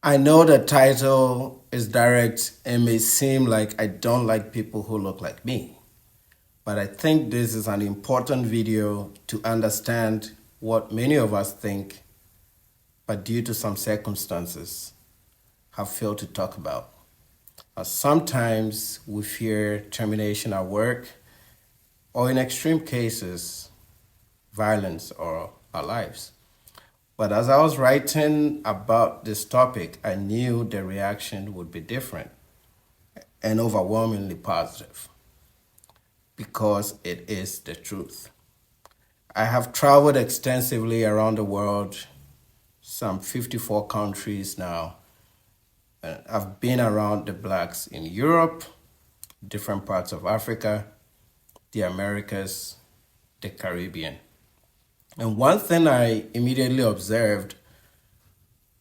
I know the title is direct and may seem like I don't like people who look like me, but I think this is an important video to understand what many of us think, but due to some circumstances, have failed to talk about. Sometimes we fear termination at work, or in extreme cases, violence or our lives. But as I was writing about this topic, I knew the reaction would be different and overwhelmingly positive because it is the truth. I have traveled extensively around the world, some 54 countries now. I've been around the blacks in Europe, different parts of Africa, the Americas, the Caribbean. And one thing I immediately observed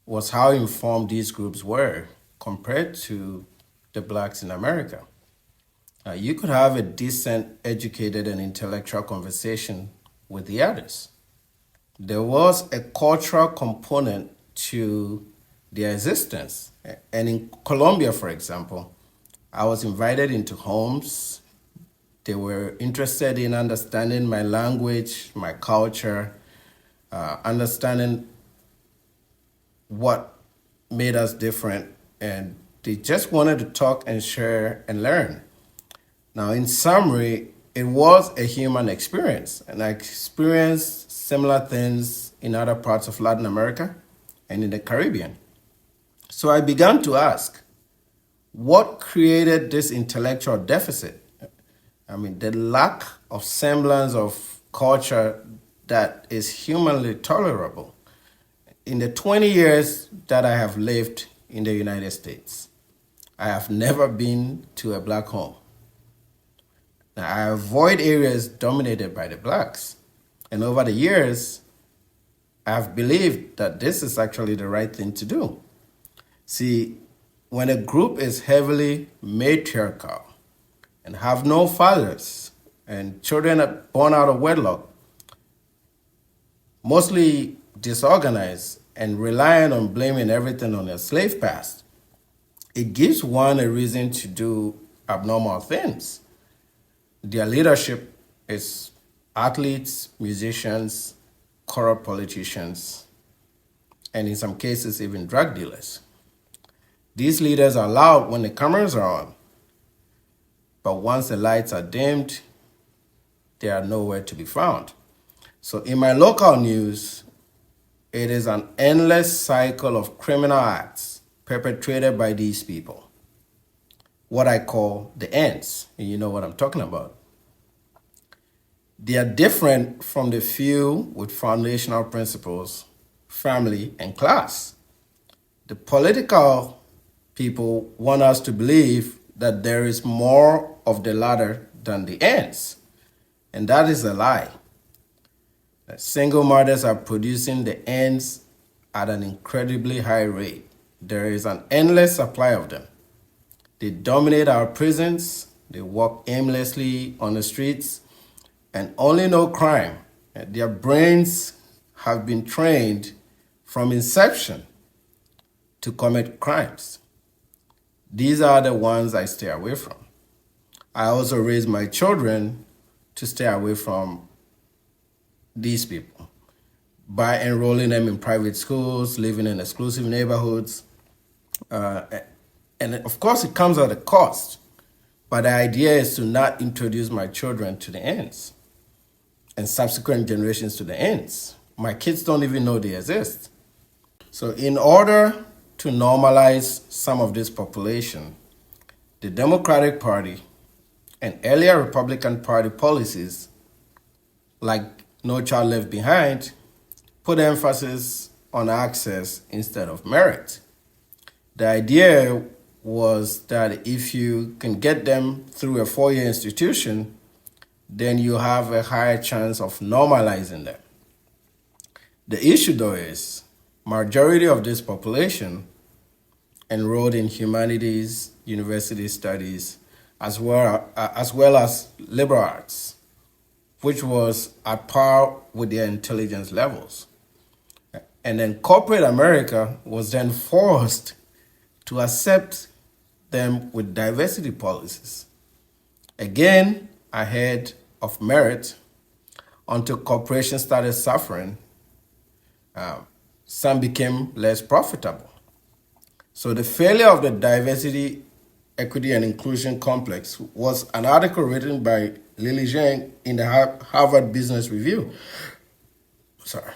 was how informed these groups were compared to the blacks in America. You could have a decent, educated, and intellectual conversation with the others. There was a cultural component to their existence. And in Colombia, for example, I was invited into homes. They were interested in understanding my language, my culture, understanding what made us different, and they just wanted to talk and share and learn. Now, in summary, it was a human experience, and I experienced similar things in other parts of Latin America and in the Caribbean. So I began to ask, what created this intellectual deficit? I mean, the lack of semblance of culture that is humanly tolerable. In the 20 years that I have lived in the United States, I have never been to a black home. Now, I avoid areas dominated by the blacks. And over the years, I've believed that this is actually the right thing to do. See, when a group is heavily matriarchal and have no fathers and children are born out of wedlock, mostly disorganized and relying on blaming everything on their slave past, it gives one a reason to do abnormal things. Their leadership is athletes, musicians, corrupt politicians, and in some cases, even drug dealers. These leaders are loud when the cameras are on, but once the lights are dimmed, they are nowhere to be found. So in my local news, it is an endless cycle of criminal acts perpetrated by these people, what I call the ends, and you know what I'm talking about. They are different from the few with foundational principles, family, and class. The political people want us to believe that there is more of the latter than the ends, and that is a lie. Single mothers are producing the ends at an incredibly high rate. There is an endless supply of them. They dominate our prisons, they walk aimlessly on the streets, and only know crime. Their brains have been trained from inception to commit crimes. These are the ones I stay away from. I also raise my children to stay away from these people by enrolling them in private schools, living in exclusive neighborhoods. And of course, it comes at a cost. But the idea is to not introduce my children to the ends and subsequent generations to the ends. My kids don't even know they exist. So in order to normalize some of this population, the Democratic Party and earlier Republican Party policies, like No Child Left Behind, put emphasis on access instead of merit. The idea was that if you can get them through a four-year institution, then you have a higher chance of normalizing them. The issue, though, is majority of this population enrolled in humanities, university studies, as well as liberal arts, which was at par with their intelligence levels. And then corporate America was then forced to accept them with diversity policies. Again, ahead of merit, until corporations started suffering, some became less profitable. So the failure of the diversity, equity, and inclusion complex was an article written by Lily Zhang in the Harvard Business Review. Sorry.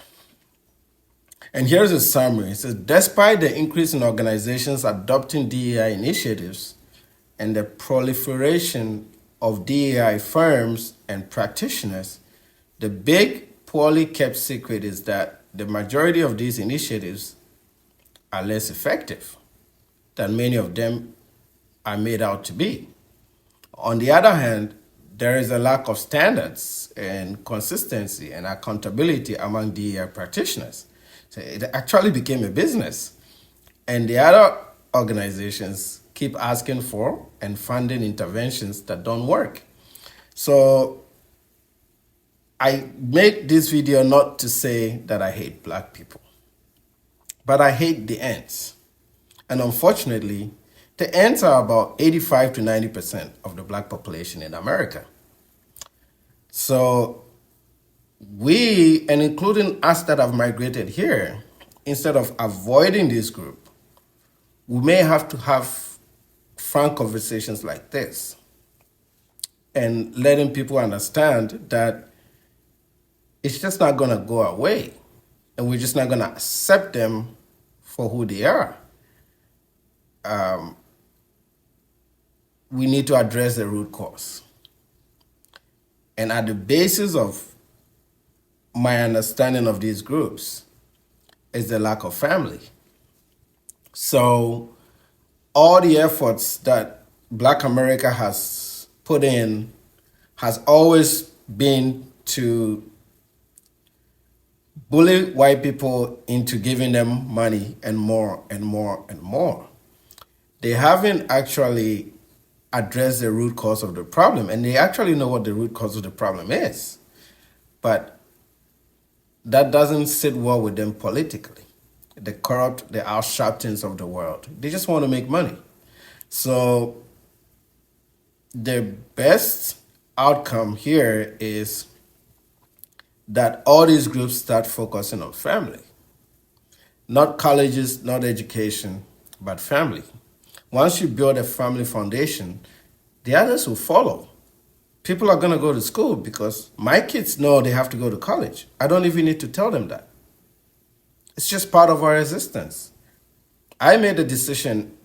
And here's a summary. It says, despite the increase in organizations adopting DEI initiatives and the proliferation of DEI firms and practitioners, the big, poorly kept secret is that the majority of these initiatives are less effective than many of them are made out to be. On the other hand, there is a lack of standards and consistency and accountability among DEI practitioners. So it actually became a business. And the other organizations keep asking for and funding interventions that don't work. So I make this video not to say that I hate Black people, but I hate the ants. And unfortunately, the ants are about 85 to 90% of the Black population in America. So we, and including us that have migrated here, instead of avoiding this group, we may have to have frank conversations like this and letting people understand that it's just not going to go away, and we're just not going to accept them for who they are. We need to address the root cause. And at the basis of my understanding of these groups is the lack of family. So all the efforts that Black America has put in has always been to bully white people into giving them money and more and more and more. They haven't actually addressed the root cause of the problem, and they actually know what the root cause of the problem is. But that doesn't sit well with them politically. The corrupt, the Al Sharptons of the world, they just want to make money. So the best outcome here is that all these groups start focusing on family. Not colleges, not education, but family. Once you build a family foundation, the others will follow. People are going to go to school because my kids know they have to go to college. I don't even need to tell them that. It's just part of our existence. I made a decision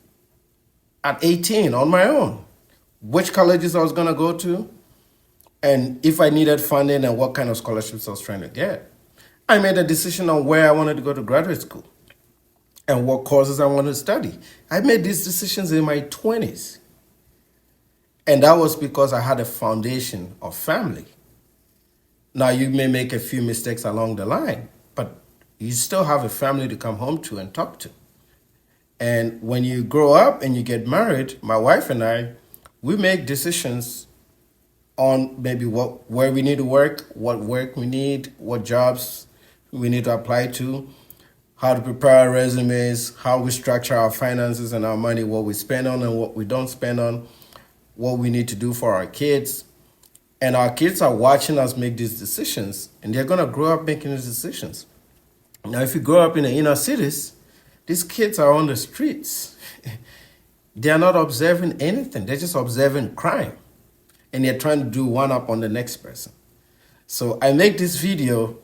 at 18 on my own, which colleges I was going to go to, and if I needed funding and what kind of scholarships I was trying to get. I made a decision on where I wanted to go to graduate school and what courses I wanted to study. I made these decisions in my 20s. And that was because I had a foundation of family. Now, you may make a few mistakes along the line, but you still have a family to come home to and talk to. And when you grow up and you get married, my wife and I, we make decisions on maybe where we need to work, what work we need, what jobs we need to apply to, how to prepare our resumes, how we structure our finances and our money, what we spend on and what we don't spend on, what we need to do for our kids. And our kids are watching us make these decisions, and they're going to grow up making these decisions. Now, if you grow up in the inner cities, these kids are on the streets. They are not observing anything. They're just observing crime. And they're trying to do one up on the next person. So I make this video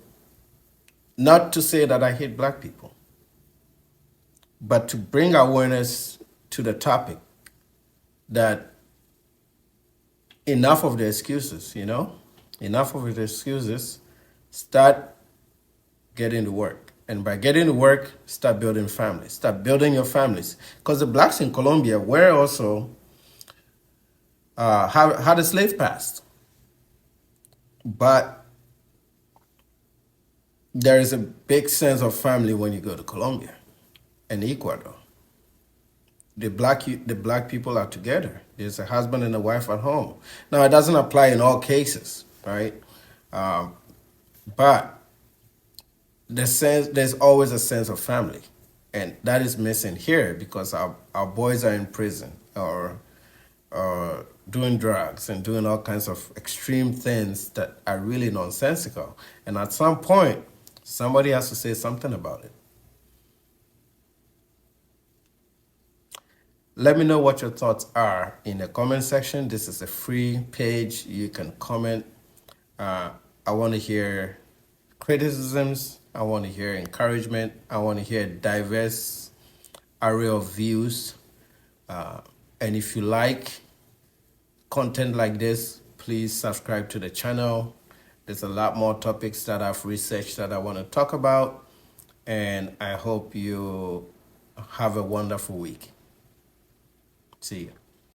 not to say that I hate Black people, but to bring awareness to the topic that enough of the excuses, enough of the excuses. Start getting to work. And by getting to work, start building families. Start building your families. Because the Blacks in Colombia were also, had a slave past. But there is a big sense of family when you go to Colombia and Ecuador. The black people are together. There's a husband and a wife at home. Now, it doesn't apply in all cases, right? But there's always a sense of family, and that is missing here because our boys are in prison or doing drugs and doing all kinds of extreme things that are really nonsensical. And at some point, somebody has to say something about it. Let me know what your thoughts are in the comment section. This is a free page. You can comment. I want to hear criticisms. I want to hear encouragement. I want to hear diverse array of views. And if you like content like this, please subscribe to the channel. There's a lot more topics that I've researched that I want to talk about. And I hope you have a wonderful week. See you.